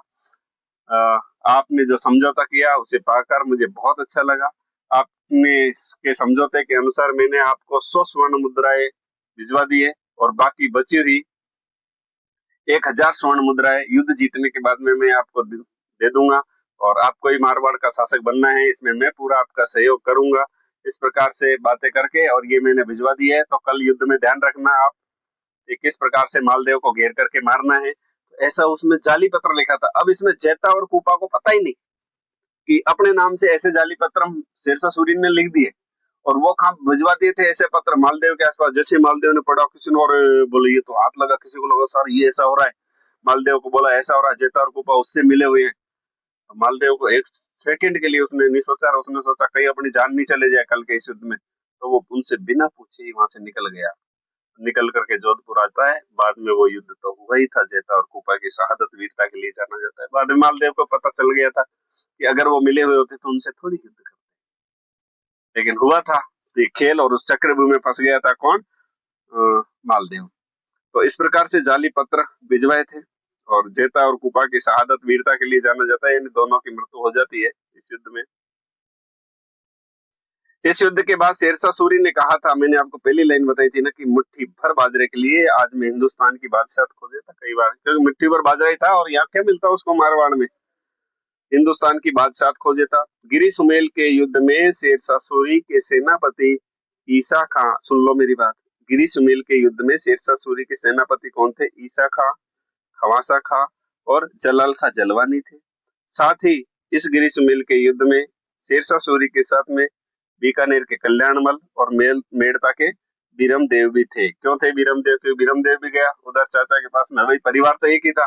आपने जो समझौता किया उसे पाकर मुझे बहुत अच्छा लगा। आपने के समझौते के अनुसार मैंने आपको 100 स्वर्ण मुद्राएं भिजवा दी है और बाकी बची हुई 1000 स्वर्ण मुद्राएं युद्ध जीतने के बाद में मैं आपको दे दूंगा और आपको ही मारवाड़ का शासक बनना है, इसमें मैं पूरा आपका सहयोग करूंगा। इस प्रकार से बातें करके और ये मैंने भिजवा दी है, तो कल युद्ध में ध्यान रखना आप किस प्रकार से मालदेव को घेर करके मारना है। तो ऐसा उसमें जाली पत्र लिखा था। अब इसमें जेता और कूपा को पता ही नहीं कि अपने नाम से ऐसे जाली पत्र शेरशाह सूरी ने लिख दिए और वो काम भिजवा दिए थे ऐसे पत्र मालदेव के आसपास। जैसे मालदेव ने पढ़ा, किसी ने और बोले ये तो हाथ लगा, किसी को लगा सर ये ऐसा हो रहा है, मालदेव को बोला ऐसा हो रहा है, जेता और कूपा उससे मिले हुए हैं। तो मालदेव को एक सेकंड के लिए उसने नहीं सोचा, उसने सोचा कहीं अपनी जान नहीं चले जाए कल के इस युद्ध में, तो वो उनसे बिना पूछे ही वहां से निकल गया। निकल करके जोधपुर आता है। बाद में वो युद्ध तो हुआ ही था, जेता और कूपा की शहादत वीरता के लिए जाना जाता है। बाद में मालदेव को पता चल गया था कि अगर वो मिले हुए होते तो उनसे थोड़ी युद्ध करते, लेकिन हुआ था तो ये खेल और उस चक्रव्यूह में फंस गया था कौन, मालदेव। तो इस प्रकार से जाली पत्र भिजवाए थे और जेता और कूपा की शहादत वीरता के लिए जाना जाता है। इन दोनों की मृत्यु हो जाती है इस युद्ध में। इस युद्ध के बाद शेरशाह सूरी ने कहा था, मैंने आपको पहली लाइन बताई थी ना कि मुट्ठी भर बाजरे के लिए आज मैं हिंदुस्तान की बादशाह खोजे था कई बार, क्योंकि मुट्ठी भर बाजरा ही था और यहाँ क्या मिलता उसको मारवाड़ में, हिंदुस्तान की बादशाह खोजे था। गिरी सुमेल के युद्ध में शेरशाह सूरी के सेनापति ईसा खां, सुन लो मेरी बात, गिरी सुमेल के युद्ध में शेरशाह सूरी के सेनापति कौन थे, ईसा खां, खवासा खां और जलाल खां जलवानी थे। साथ ही इस गिरी सुमेल के युद्ध में शेरशाह सूरी के साथ में बीकानेर के कल्याणमल और मेड़ता के बीरम देव भी थे। क्यों थे बीरम देव, क्योंकि बीरम देव भी गया उधर चाचा के पास में, भाई परिवार तो एक ही था।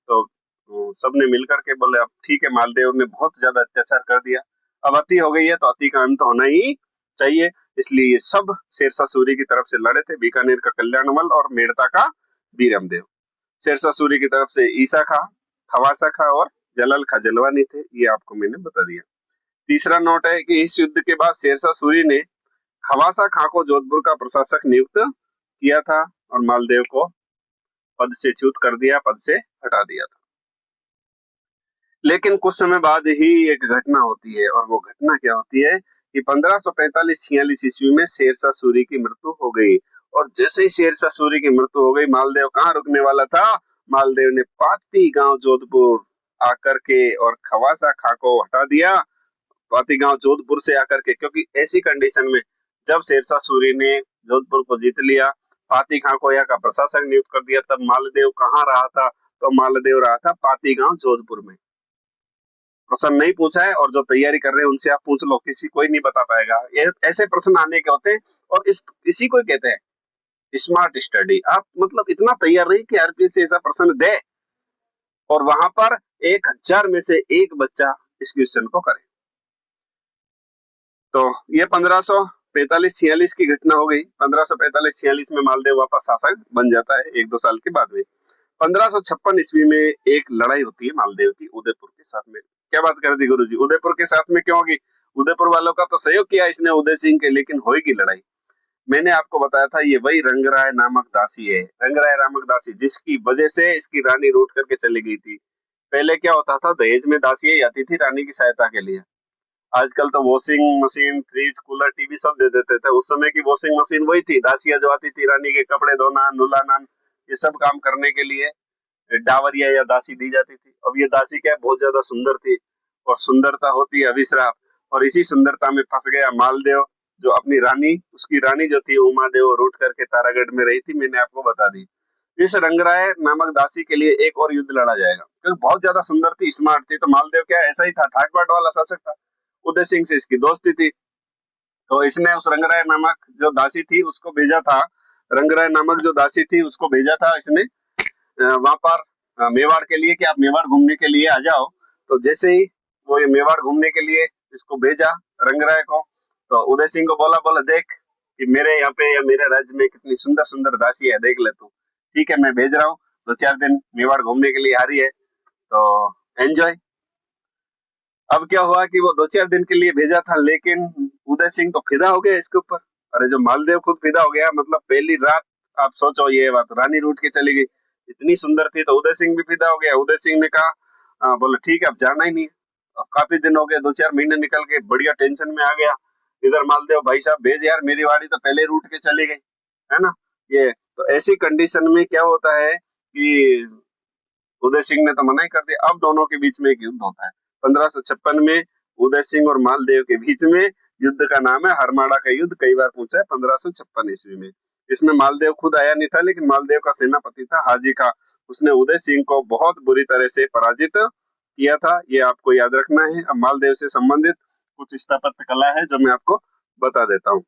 तो सबने मिलकर के बोले अब ठीक है, मालदेव ने बहुत ज्यादा अत्याचार कर दिया, अब अति हो गई है तो अति का अंत होना ही चाहिए। इसलिए ये सब शेरशाह सूरी की तरफ से लड़े थे, बीकानेर का कल्याणमल और मेड़ता का बीरम देव। शेरशाह सूरी की तरफ से ईसा खां, खवासा खां और जलाल खां जलवानी थे। ये आपको मैंने बता दिया। तीसरा नोट है कि इस युद्ध के बाद शेरशाह सूरी ने खवासा खां को जोधपुर का प्रशासक नियुक्त किया था और मालदेव को पद से च्युत कर दिया, पद से हटा दिया था। लेकिन कुछ समय बाद ही एक घटना होती है और वो घटना क्या होती है कि 1545-46 ईस्वी में शेरशाह सूरी की मृत्यु हो गई। और जैसे ही शेरशाह सूरी की मृत्यु हो गई, मालदेव कहाँ रुकने वाला था, मालदेव ने पाती गांव जोधपुर आकर के और खवासा खां को हटा दिया, पाती गांव जोधपुर से आकर के। क्योंकि ऐसी कंडीशन में जब शेरशाह सूरी ने जोधपुर को जीत लिया पाती खां को यहाँ का प्रशासक नियुक्त कर दिया। तब मालदेव कहाँ रहा था? तो मालदेव रहा था पाती गांव जोधपुर में। प्रश्न नहीं पूछा है और जो तैयारी कर रहे हैं उनसे आप पूछ लो, किसी कोई नहीं बता पाएगा। ये ऐसे प्रश्न आने के होते हैं और इसी को कहते हैं स्मार्ट स्टडी। आप मतलब इतना तैयार रहिए कि आरपीएससी ऐसा प्रश्न दे और वहां पर 1000 में से एक बच्चा इस क्वेश्चन को करे। तो ये 1545-46 की घटना हो गई। 1545-46 में मालदेव वापस शासक बन जाता है 1-2 साल के बाद में। 1556 ईस्वी में एक लड़ाई होती है मालदेव की उदयपुर के साथ में। क्या बात कर दी गुरुजी, उदयपुर के साथ में क्यों होगी? उदयपुर वालों का तो सहयोग किया इसने उदय सिंह के, लेकिन होगी लड़ाई। मैंने आपको बताया था ये वही रंगराय नामक दासी है, रंगराय नामक दासी, जिसकी वजह से इसकी रानी रूठ करके चली गई थी। पहले क्या होता था, दहेज में दासियां आती थी रानी की सहायता के लिए। आजकल तो washing machine, fridge, cooler, TV सब दे देते थे। उस समय की वॉशिंग मशीन वही थी। दासियां जो आती थी रानी के कपड़े धोना, नुलाना, ये सब काम करने के लिए डावरिया या दासी दी जाती थी। अब ये दासी क्या है, बहुत ज्यादा सुंदर थी और सुंदरता होती है अभिश्राप, और इसी सुंदरता में फंस गया मालदेव। जो अपनी रानी, उसकी रानी जो थी उमादेव, रूठ करके तारागढ़ में रही थी, मैंने आपको बता दी। इस रंगराय नामक दासी के लिए एक और युद्ध लड़ा जाएगा, क्योंकि बहुत ज्यादा सुंदर थी, स्मार्ट थी। तो मालदेव क्या ऐसा ही था, ठाट बाट वाला शासक था। उदय सिंह से इसकी दोस्ती थी, तो इसने उस रंगराय नामक जो दासी थी उसको भेजा था। रंगराय नामक जो दासी थी उसको भेजा था इसने वहां पर मेवाड़ के लिए, कि आप मेवाड़ घूमने के लिए आ जाओ। तो जैसे ही वो ये मेवाड़ घूमने के लिए इसको भेजा रंगराय को, तो उदय सिंह को बोला देख कि मेरे यहाँ पे या मेरे राज्य में कितनी सुंदर सुंदर दासी है, देख ले तू। ठीक है, मैं भेज रहा हूँ, 2-4 दिन मेवाड़ घूमने के लिए आ रही है, तो एंजॉय। अब क्या हुआ कि वो 2-4 दिन के लिए भेजा था, लेकिन उदय सिंह तो फिदा हो गया इसके ऊपर। अरे जो मालदेव खुद फिदा हो गया, मतलब पहली रात आप सोचो, ये बात रानी रूठ के चली गई, इतनी सुंदर थी, तो उदय सिंह भी फिदा हो गया। उदय सिंह ने कहा बोले ठीक है, अब जाना ही नहीं है। अब काफी दिन हो गए, 2-4 महीने निकल गए, बढ़िया टेंशन में आ गया। इधर मालदेव, भाई साहब भेज यार, मेरी वाड़ी तो पहले रूठ के चली गई, है ना। ये तो ऐसी कंडीशन में क्या होता है कि उदय सिंह ने तो मना ही कर दिया। अब दोनों के बीच में एक युद्ध होता है 1556 में, उदय सिंह और मालदेव के बीच में। युद्ध का नाम है हरमाड़ा का युद्ध, कई बार पूछा है, 1556 ईस्वी में। इसमें मालदेव खुद आया नहीं था, लेकिन मालदेव का सेनापति था हाजी का, उसने उदय सिंह को बहुत बुरी तरह से पराजित किया था। ये आपको याद रखना है। अब मालदेव से संबंधित कुछ स्थापत्य कला है जो मैं आपको बता देता हूँ।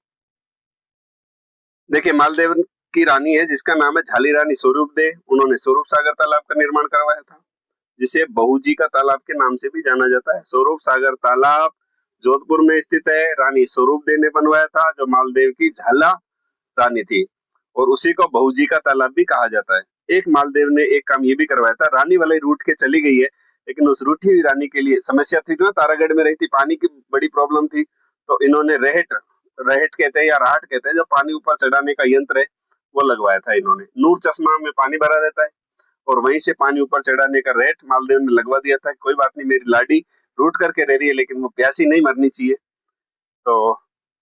देखिए, मालदेव की रानी है जिसका नाम है झाली रानी स्वरूप दे। उन्होंने स्वरूप सागर तालाब का निर्माण करवाया था, जिसे बहूजी का तालाब के नाम से भी जाना जाता है। स्वरूप सागर तालाब जोधपुर में स्थित है। रानी स्वरूप दे ने बनवाया था, जो मालदेव की झाला रानी थी, और उसी को बहूजी का तालाब भी कहा जाता है। एक मालदेव ने एक काम ये भी करवाया था, रानी वाले रूट के चली गई है, लेकिन उस रूठी हुई रानी के लिए समस्या थी ना, तारागढ़ में रही थी, पानी की बड़ी प्रॉब्लम थी। तो इन्होंने रहट रहट कहते हैं या राहट कहते हैं, जो पानी ऊपर चढ़ाने का यंत्र है, वो लगवाया था इन्होंने। नूर चश्मा में पानी भरा रहता है और वहीं से पानी ऊपर चढ़ाने का रेट मालदेव ने लगवा दिया था। कोई बात नहीं, मेरी लाडी रूट करके रह रही है, लेकिन वो प्यासी नहीं मरनी चाहिए। तो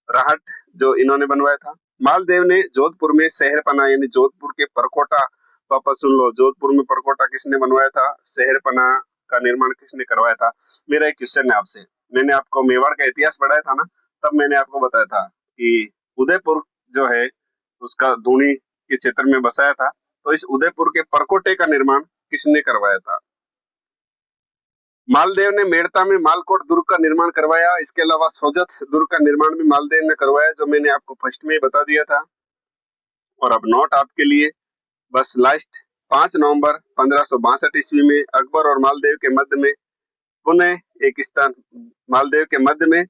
राहट जो इन्होंने बनवाया था। मालदेव ने जोधपुर में शहरपना, यानी जोधपुर के परकोटा, वापस सुन लो, जोधपुर में परकोटा किसने बनवाया था, शहरपना का निर्माण किसने करवाया था। मेरा एक क्वेश्चन है आपसे, मैंने आपको मेवाड़ का इतिहास पढ़ाया था ना, तब मैंने आपको बताया था कि उदयपुर जो है उसका दूनी के क्षेत्र में बसाया था। तो इस उदयपुर के परकोटे का निर्माण किसने करवाया था? मालदेव ने मेड़ता में मालकोट दुर्ग का निर्माण करवाया। इसके अलावा सोजत दुर्ग का निर्माण भी मालदेव ने करवाया, जो मैंने आपको फर्स्ट में ही बता दिया था। और अब नोट आपके लिए, बस लास्ट 5 नवंबर 1562 ईस्वी में अकबर और मालदेव के मध्य में पुनः एक स्थान, मालदेव के मध्य में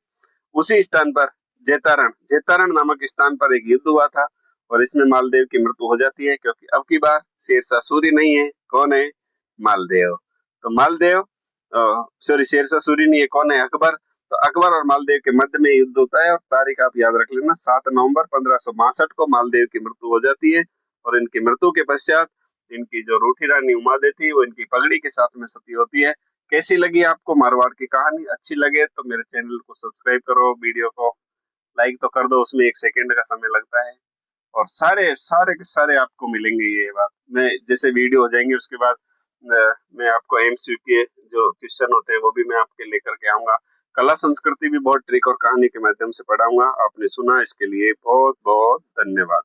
उसी स्थान पर जेतारण नामक स्थान पर एक युद्ध हुआ था, और इसमें मालदेव की मृत्यु हो जाती है, क्योंकि अब की बार शेरशाह सूरी नहीं है। कौन है? मालदेव। तो मालदेव शेरशाह सूरी नहीं है, कौन है? अकबर। तो अकबर और मालदेव के मध्य में युद्ध होता है, और तारीख आप याद रख लेना, 7 नवंबर 1562 को मालदेव की मृत्यु हो जाती है। और इनकी मृत्यु के पश्चात इनकी जो रूठी रानी उमादे थी, वो इनकी पगड़ी के साथ में सती होती है। कैसी लगी आपको मारवाड़ की कहानी? अच्छी लगे तो मेरे चैनल को सब्सक्राइब करो, वीडियो को लाइक तो कर दो, उसमें 1 सेकंड का समय लगता है। और सारे सारे के सारे आपको मिलेंगे। ये बात मैं जैसे वीडियो हो जाएंगे उसके बाद मैं आपको एमसीक्यू के जो क्वेश्चन होते हैं वो भी मैं आपके लेकर के आऊंगा। कला संस्कृति भी बहुत ट्रिक और कहानी के माध्यम से पढ़ाऊंगा। आपने सुना, इसके लिए बहुत बहुत धन्यवाद।